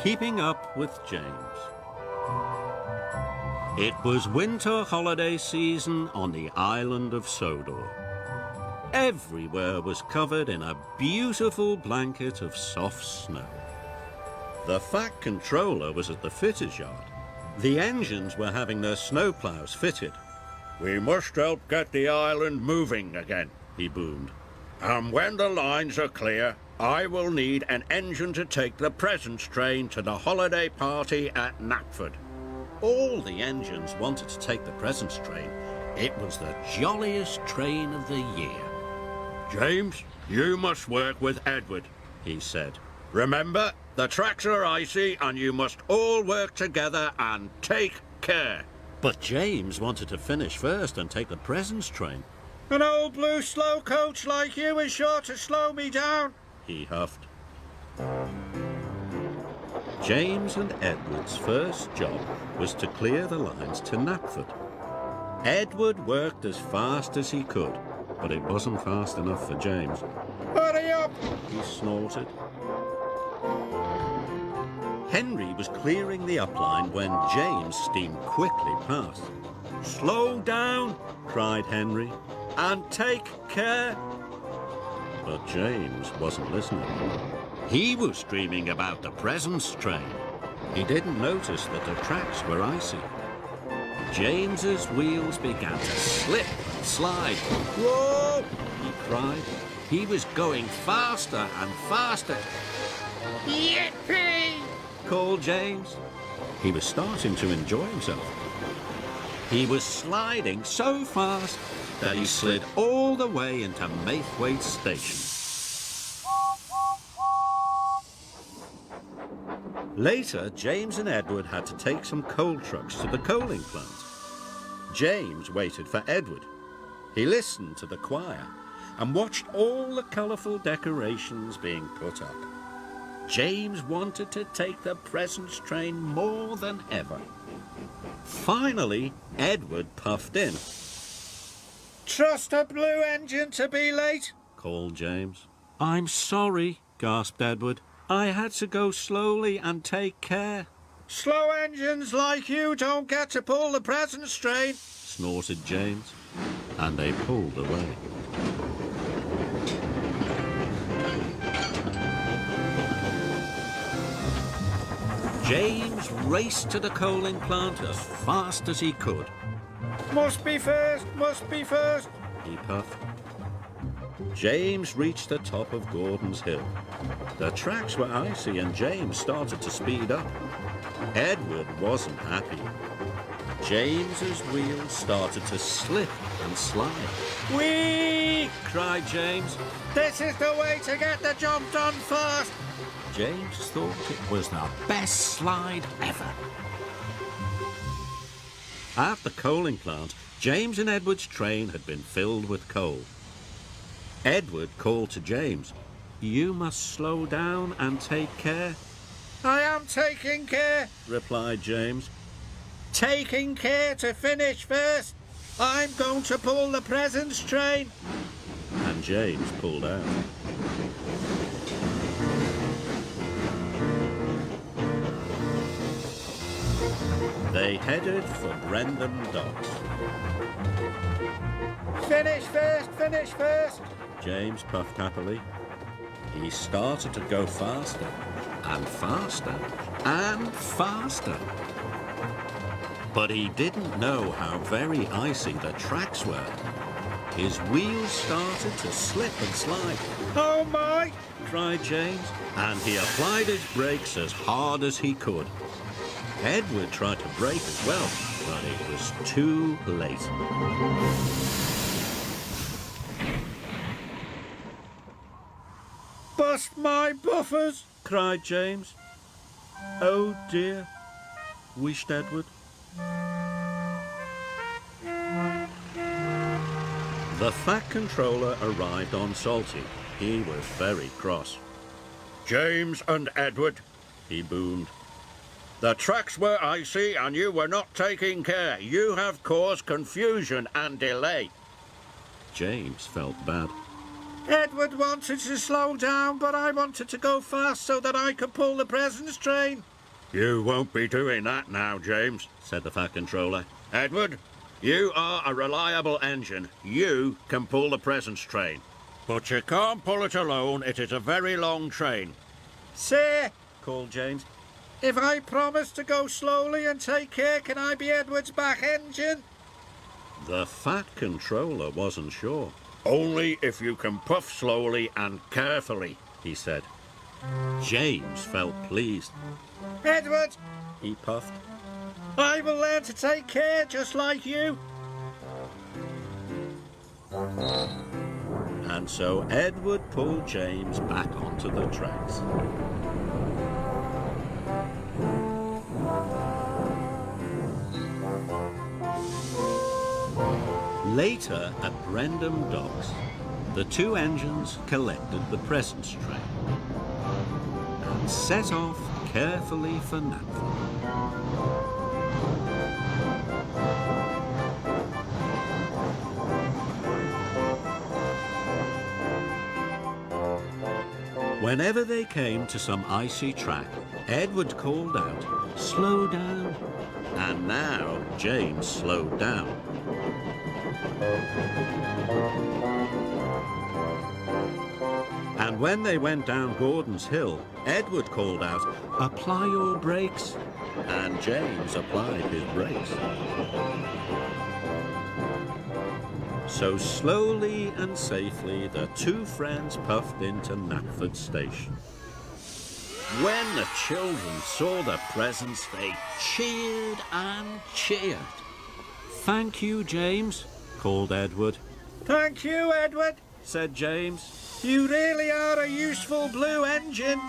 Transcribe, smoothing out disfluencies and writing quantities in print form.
Keeping up with James. It was winter holiday season on the island of Sodor. Everywhere was covered in a beautiful blanket of soft snow. The Fat Controller was at the fitter's yard. The engines were having their snowplows fitted. "We must help get the island moving again," he boomed. "And when the lines are clear, I will need an engine to take the presents train to the holiday party at Knapford." All the engines wanted to take the presents train. It was the jolliest train of the year. "James, you must work with Edward," he said. "Remember, the tracks are icy and you must all work together and take care." But James wanted to finish first and take the presents train. "An old blue slow coach like you is sure to slow me down," he huffed. James and Edward's first job was to clear the lines to Knapford. Edward worked as fast as he could, but it wasn't fast enough for James. "Hurry up!" he snorted. Henry was clearing the upline when James steamed quickly past. "Slow down!" cried Henry, "and take care!" But James wasn't listening. He was dreaming about the presents train. He didn't notice that the tracks were icy. James's wheels began to slip and slide. "Whoa!" he cried. He was going faster and faster. "Yippee!" called James. He was starting to enjoy himself. He was sliding so fast that he slid all the way into Maithwaite Station. Later, James and Edward had to take some coal trucks to the coaling plant. James waited for Edward. He listened to the choir and watched all the colourful decorations being put up. James wanted to take the presents train more than ever. Finally, Edward puffed in. "Trust a blue engine to be late," called James. "I'm sorry," gasped Edward. "I had to go slowly and take care." "Slow engines like you don't get to pull the presents train," snorted James, and they pulled away. James raced to the coaling plant as fast as he could. Must be first," he puffed. James reached the top of Gordon's Hill. The tracks were icy and James started to speed up. Edward wasn't happy. James's wheels started to slip and slide. "Whee!" cried James. "This is the way to get the job done fast." James thought it was the best slide ever. At the coaling plant, James and Edward's train had been filled with coal. Edward called to James, "You must slow down and take care." "I am taking care," replied James. "Taking care to finish first. I'm going to pull the presents train." And James pulled out. They headed for Brendam Docks. Finish first," James puffed happily. He started to go faster and faster and faster. But he didn't know how very icy the tracks were. His wheels started to slip and slide. "Oh my!" cried James, and he applied his brakes as hard as he could. Edward tried to brake as well, but it was too late. "Bust my buffers!" cried James. "Oh dear," wished Edward. The Fat Controller arrived on Salty. He was very cross. "James and Edward," he boomed. "The tracks were icy and you were not taking care. You have caused confusion and delay." James felt bad. "Edward wanted to slow down, but I wanted to go fast so that I could pull the presents train," You won't be doing that now, James, said the Fat Controller. Edward, you are a reliable engine. You can pull the presence train. But you can't pull it alone. It is a very long train. Sir, called James, if I promise to go slowly and take care, can I be Edward's back engine? The Fat Controller wasn't sure. Only if you can puff slowly and carefully, he said. James felt pleased. Edward, He puffed. I will learn to take care just like you. And so Edward pulled James back onto the tracks. Later at Brendam Docks, the two engines collected the presence train and set off carefully for Knapford. Whenever they came to some icy track, Edward called out, "Slow down." And now James slowed down. And when they went down Gordon's Hill, Edward called out, "Apply your brakes." And James applied his brakes. So slowly and safely the two friends puffed into Knapford Station. When the children saw the presents, they cheered and cheered. "Thank you, James," called Edward. Thank you, Edward, Said James. you really are a useful blue engine.